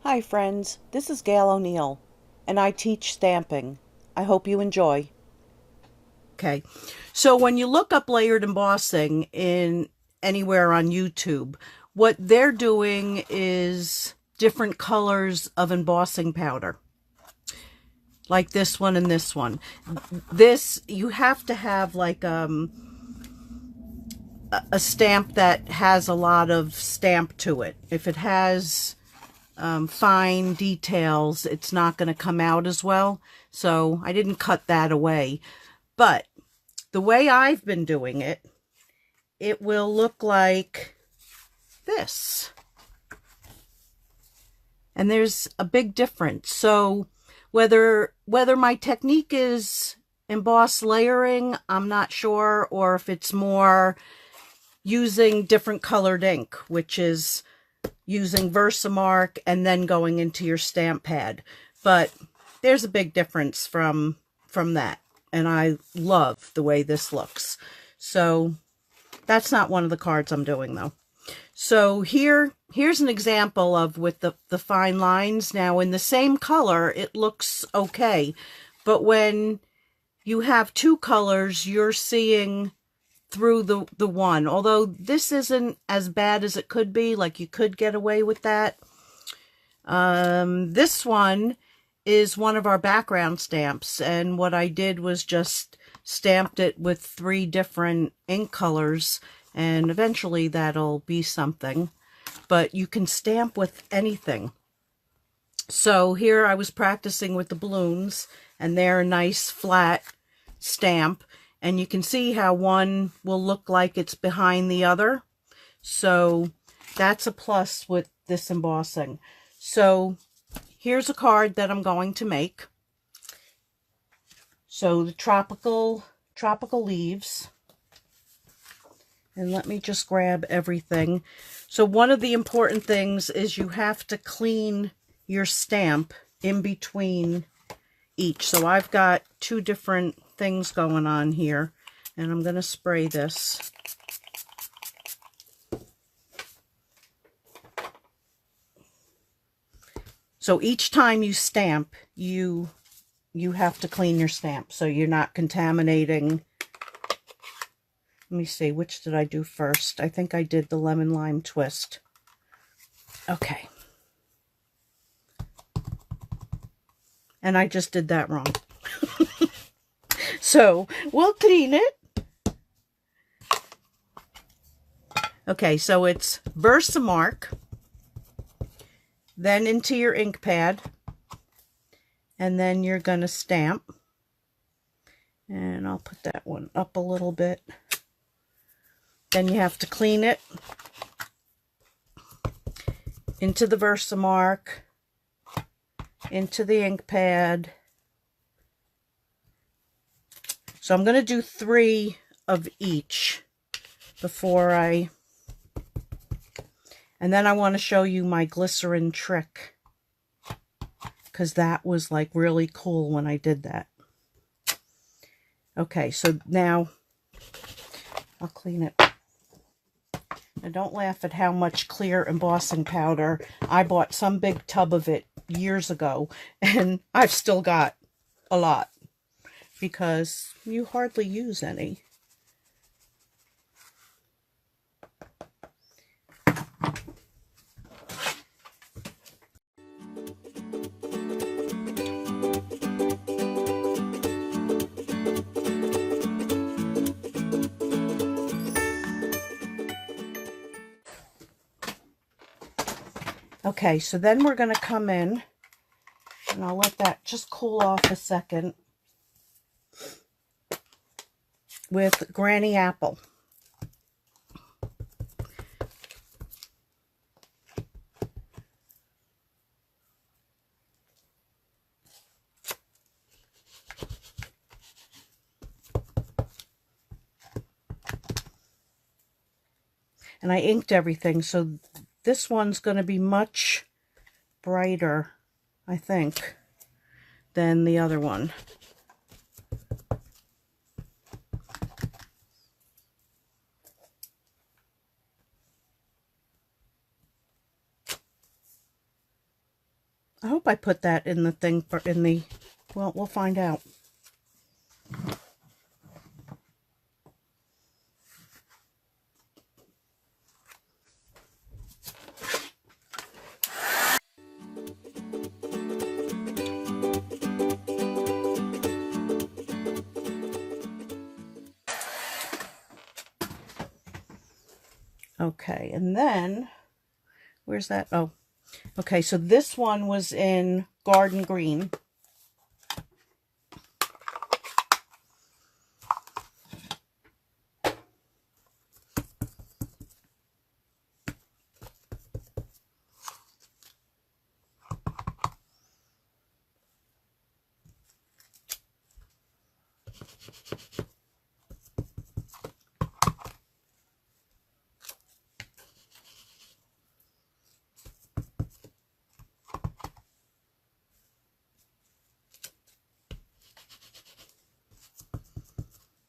Hi friends, this is Gail O'Neill, and I teach stamping. I hope you enjoy. Okay, so when you look up layered embossing in anywhere on YouTube, what they're doing is different colors of embossing powder, like this one and this one. This, you have to have like a stamp that has a lot of stamp to it. If it has fine details, it's not going to come out as well. So I didn't cut that away. But the way I've been doing it, it will look like this. And there's a big difference. So whether my technique is emboss layering, I'm not sure, or if it's more using different colored ink, which is using versamark and then going into your stamp pad. But there's a big difference from that, and I love the way this looks. So that's not one of the cards I'm doing though. So here's an example of with the fine lines. Now in the same color it looks okay, but when you have two colors you're seeing through the one. Although this isn't as bad as it could be, like you could get away with that. This one is one of our background stamps, and what I did was just stamped it with 3 different ink colors, and eventually that'll be something. But you can stamp with anything. So here I was practicing with the balloons, and they're a nice flat stamp. And you can see how one will look like it's behind the other. So that's a plus with this embossing. So here's a card that I'm going to make. So the tropical leaves. And let me just grab everything. So one of the important things is you have to clean your stamp in between each. So I've got 2 different things going on here, and I'm going to spray this. So each time you stamp, you have to clean your stamp so you're not contaminating. Let me see, which did I do first? I think I did the lemon lime twist. Okay. And I just did that wrong. So we'll clean it. Okay, so it's versamark, then into your ink pad, and then you're going to stamp. And I'll put that one up a little bit. Then you have to clean it into the versamark, into the ink pad. So I'm going to do 3 of each before and then I want to show you my glycerin trick, because that was like really cool when I did that. Okay, so now I'll clean it. Now don't laugh at how much clear embossing powder. I bought some big tub of it years ago, and I've still got a lot, because you hardly use any. Okay, so then we're going to come in, and I'll let that just cool off a second, with Granny Apple. And I inked everything, so this one's going to be much brighter, I think, than the other one. I hope I put that in the thing well, we'll find out. Okay, and then, where's that? Oh, okay, so this one was in Garden Green.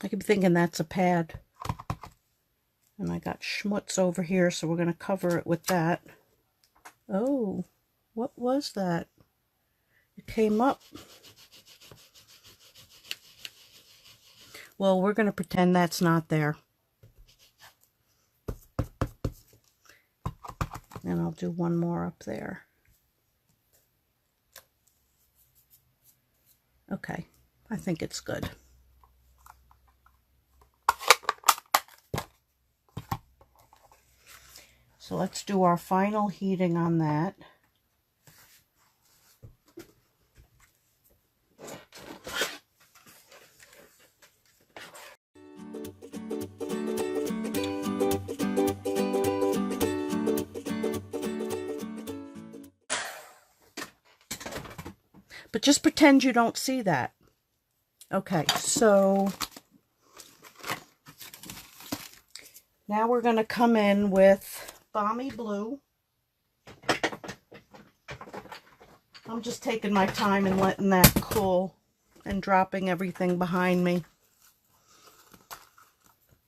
I keep thinking that's a pad. And I got schmutz over here, so we're going to cover it with that. Oh, what was that? It came up. Well, we're going to pretend that's not there. And I'll do one more up there. Okay, I think it's good. So let's do our final heating on that. But just pretend you don't see that. Okay, so now we're going to come in with Balmy Blue. I'm just taking my time and letting that cool and dropping everything behind me.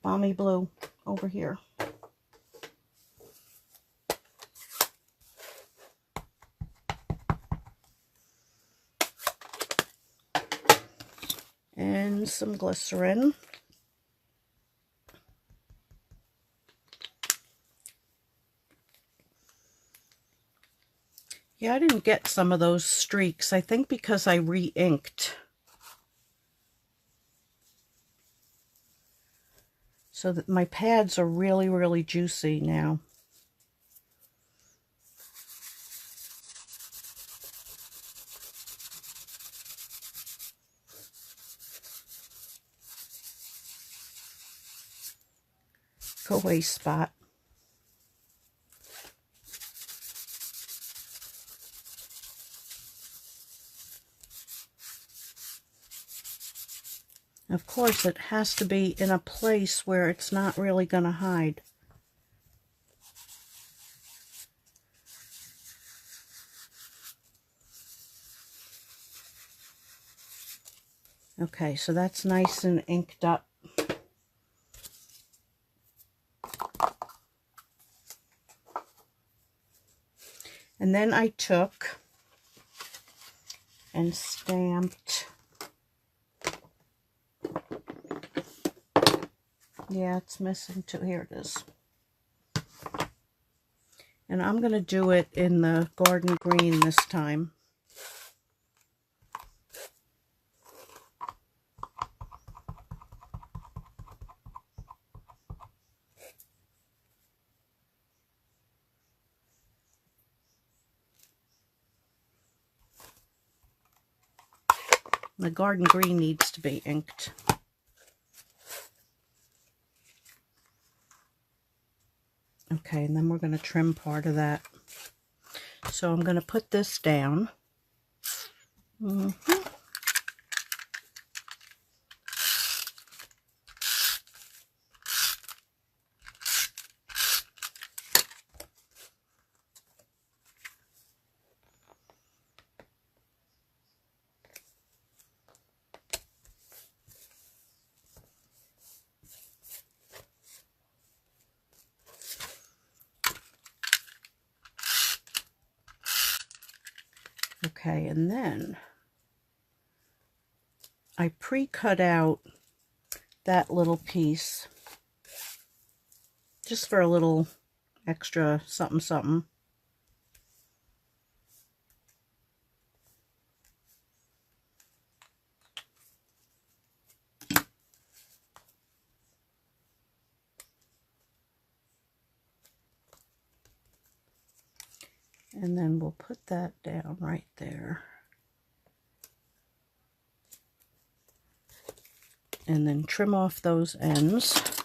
Balmy Blue over here. And some glycerin. Yeah, I didn't get some of those streaks. I think because I re-inked. So that my pads are really, really juicy now. Go away, Spot. Of course, it has to be in a place where it's not really going to hide. Okay, so that's nice and inked up. And then I took and stamped. Yeah, it's missing too. Here it is. And I'm going to do it in the Garden Green this time. The Garden Green needs to be inked. Okay, and then we're going to trim part of that. So I'm going to put this down. Okay, and then I pre-cut out that little piece just for a little extra something something. And then we'll put that down right there. And then trim off those ends.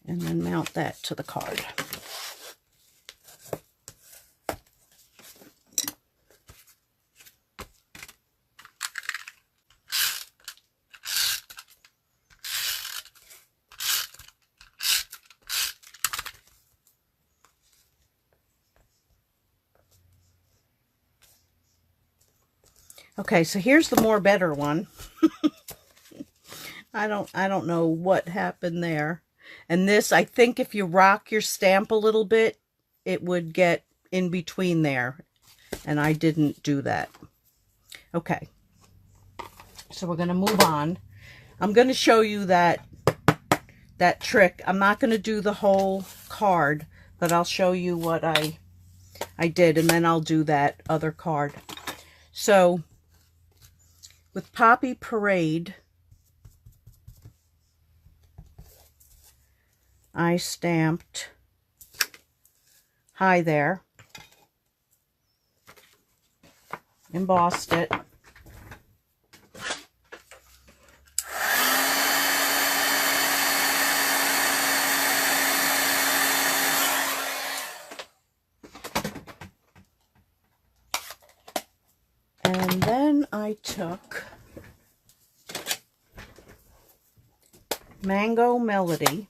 And then mount that to the card. Okay, so here's the more better one. I don't know what happened there. And this, I think if you rock your stamp a little bit, it would get in between there. And I didn't do that. Okay. So we're going to move on. I'm going to show you that trick. I'm not going to do the whole card, but I'll show you what I did, and then I'll do that other card. So with Poppy Parade, I stamped hi there, embossed it, and then I took Mango Melody,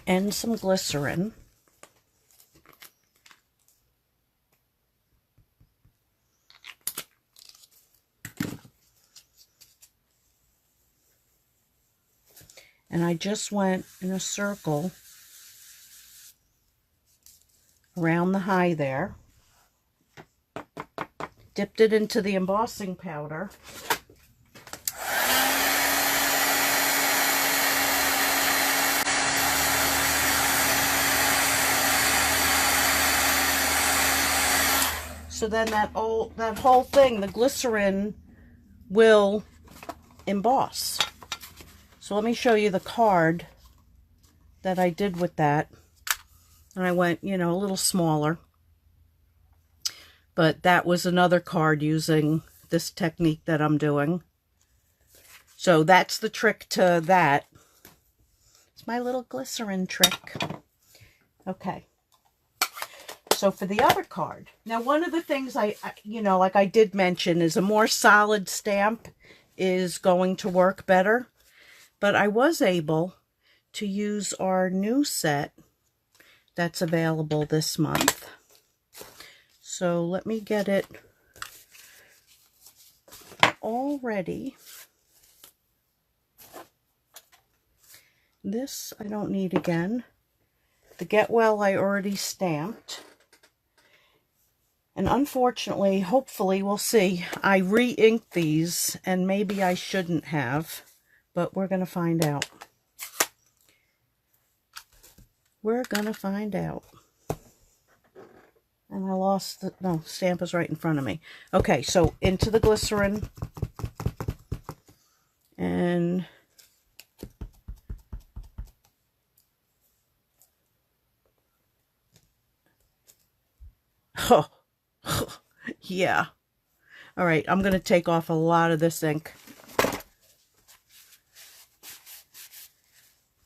and some glycerin, and I just went in a circle around the hi there, dipped it into the embossing powder, so then that whole thing, the glycerin, will emboss. So let me show you the card that I did with that. And I went, you know, a little smaller. But that was another card using this technique that I'm doing. So that's the trick to that. It's my little glycerin trick. Okay. So for the other card, now one of the things you know, like I did mention, is a more solid stamp is going to work better. But I was able to use our new set that's available this month. So let me get it all ready. This I don't need again. The Get Well I already stamped. And unfortunately, hopefully, we'll see, I re-inked these, and maybe I shouldn't have, but we're going to find out. We're going to find out. And I lost the, no, stamp is right in front of me. Okay, so into the glycerin. And oh, yeah. All right, I'm going to take off a lot of this ink,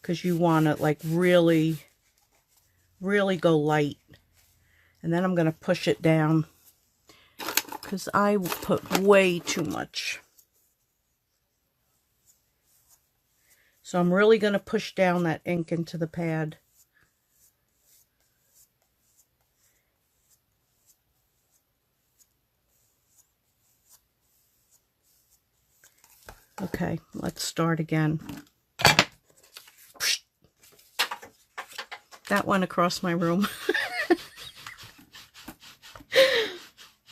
because you want to like really go light. And then I'm going to push it down, because I put way too much. So I'm really going to push down that ink into the pad. Okay, let's start again. That went across my room.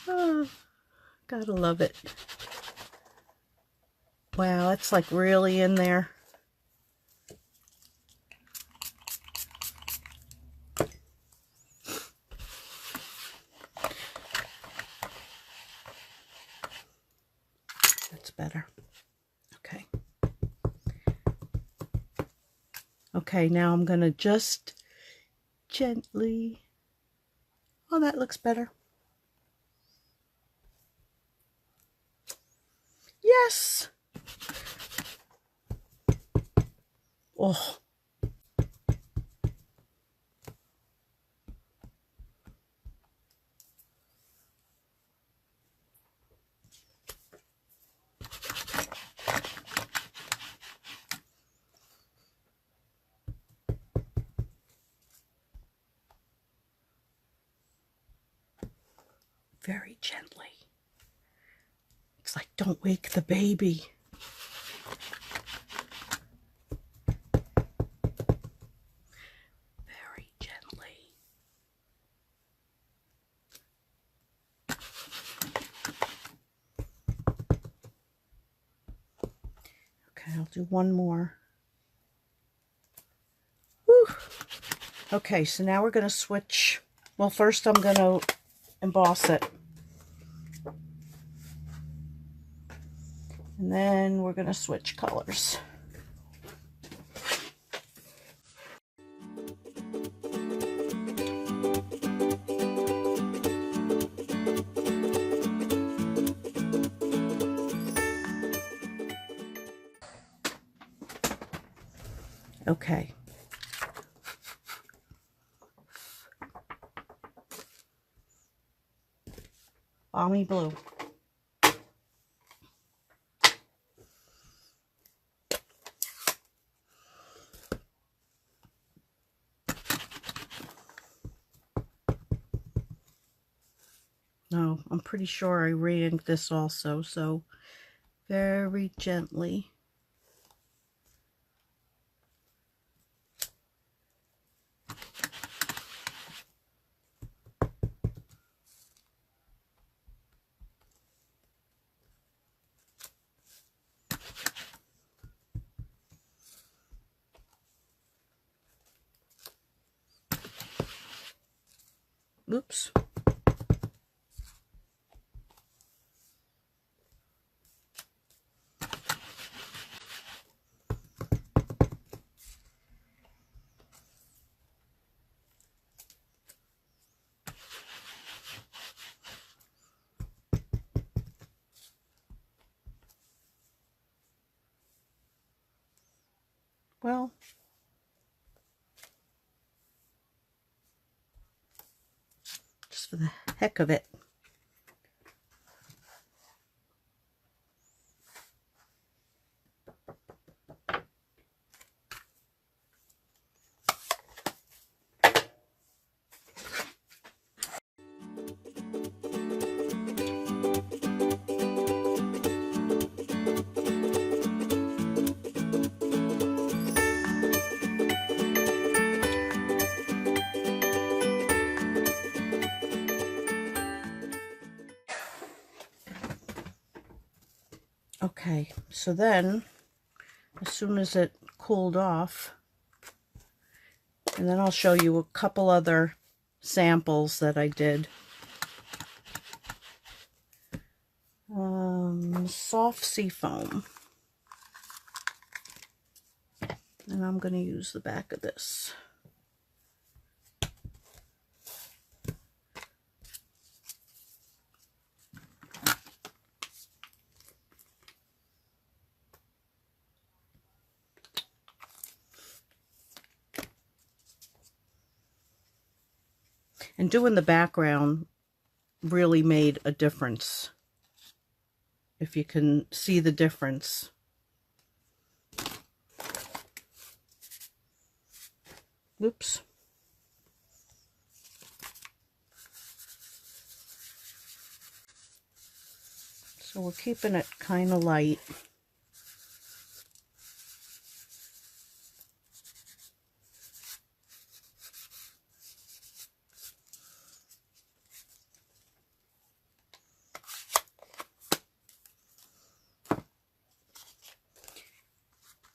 Oh, gotta love it. Wow, it's like really in there. That's better. Okay. Okay, now I'm gonna just gently. Oh, that looks better. Yes. Oh. Very gently. It's like, don't wake the baby. Very gently. Okay, I'll do one more. Whew. Okay, so now we're going to switch. Well, first I'm going to emboss it. And then we're going to switch colors. Okay. Balmy blue. No, I'm pretty sure I re-inked this also, so very gently. Oops. Well, just for the heck of it. Okay, so then, as soon as it cooled off, and then I'll show you a couple other samples that I did. Soft seafoam. And I'm going to use the back of this. And doing the background really made a difference. If you can see the difference. Oops. So we're keeping it kind of light.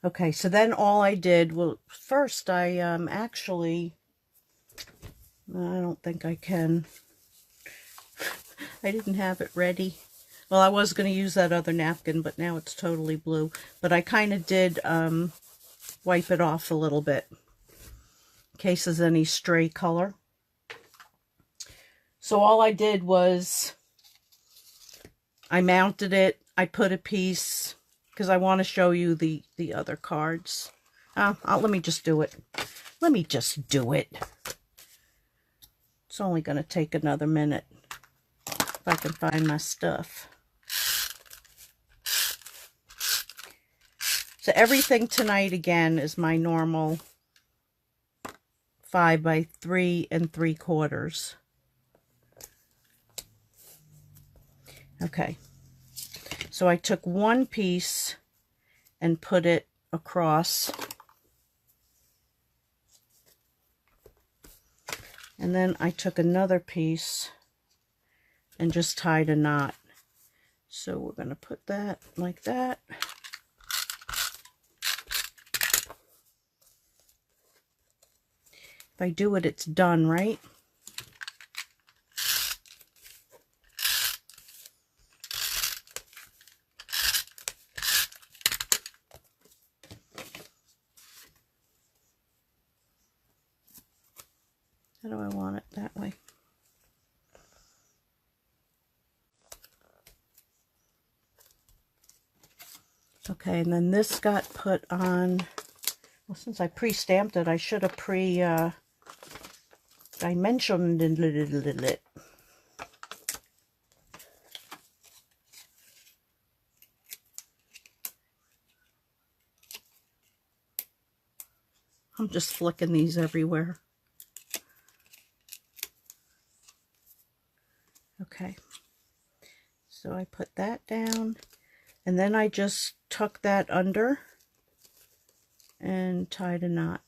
Okay, so then all I did, well, first I actually, I don't think I can. I didn't have it ready. Well, I was going to use that other napkin, but now it's totally blue. But I kind of did wipe it off a little bit in case there's any stray color. So all I did was I mounted it. I put a piece because I want to show you the other cards. Let me just do it. Let me just do it. It's only going to take another minute if I can find my stuff. So everything tonight again is my normal 5 by 3 3/4. Okay, so I took one piece and put it across, and then I took another piece and just tied a knot. So we're going to put that like that. If I do it, it's done, right? How do I want it? That way. Okay, and then this got put on. Well, since I pre-stamped it, I should have dimensioned it. I'm just flicking these everywhere. Okay, so I put that down, and then I just tuck that under and tied a knot.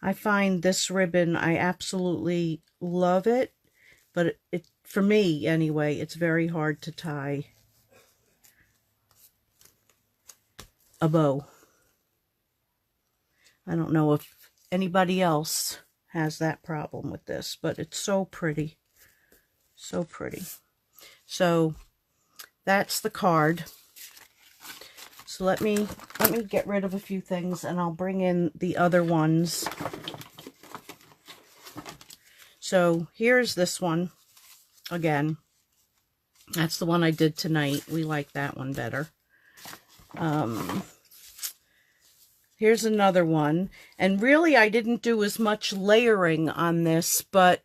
I find this ribbon, I absolutely love it, but it for me anyway, it's very hard to tie a bow. I don't know if anybody else has that problem with this, but it's so pretty. So pretty. So that's the card. So let me get rid of a few things and I'll bring in the other ones. So here's this one again. That's the one I did tonight. We like that one better. Here's another one. And really I didn't do as much layering on this, but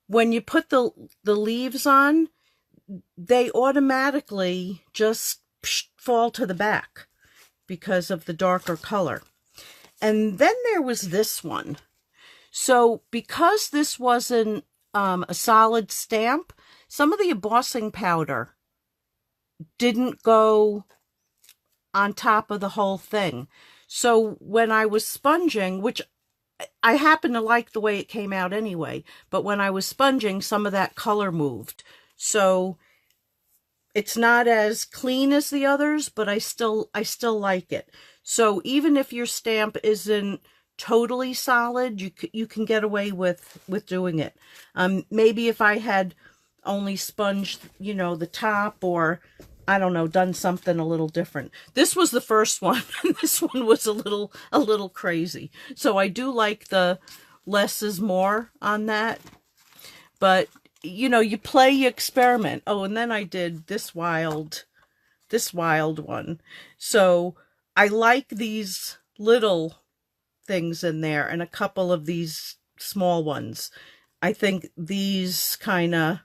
when you put the leaves on, they automatically just fall to the back because of the darker color. And then there was this one. So because this wasn't a solid stamp, some of the embossing powder didn't go on top of the whole thing. So when I was sponging, which I happen to like the way it came out anyway, but when I was sponging, some of that color moved. So it's not as clean as the others, but I still like it. So even if your stamp isn't totally solid, you can get away with doing it. Maybe if I had only sponged, you know, the top, or I don't know, done something a little different. This was the first one, and this one was a little crazy. So I do like the less is more on that. But you know, you play, you experiment. Oh, and then I did this wild one. So I like these little things in there and a couple of these small ones. I think these kind of,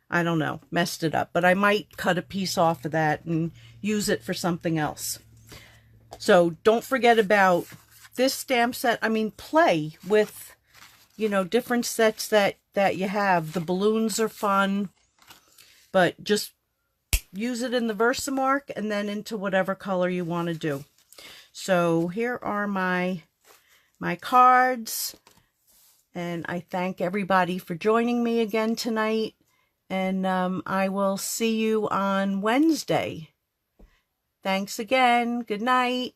I don't know, messed it up, but I might cut a piece off of that and use it for something else. So don't forget about this stamp set. I mean, play with, you know, different sets that you have. The balloons are fun, but just use it in the Versamark and then into whatever color you want to do. So here are my cards, and I thank everybody for joining me again tonight, and I will see you on Wednesday. Thanks again. Good night.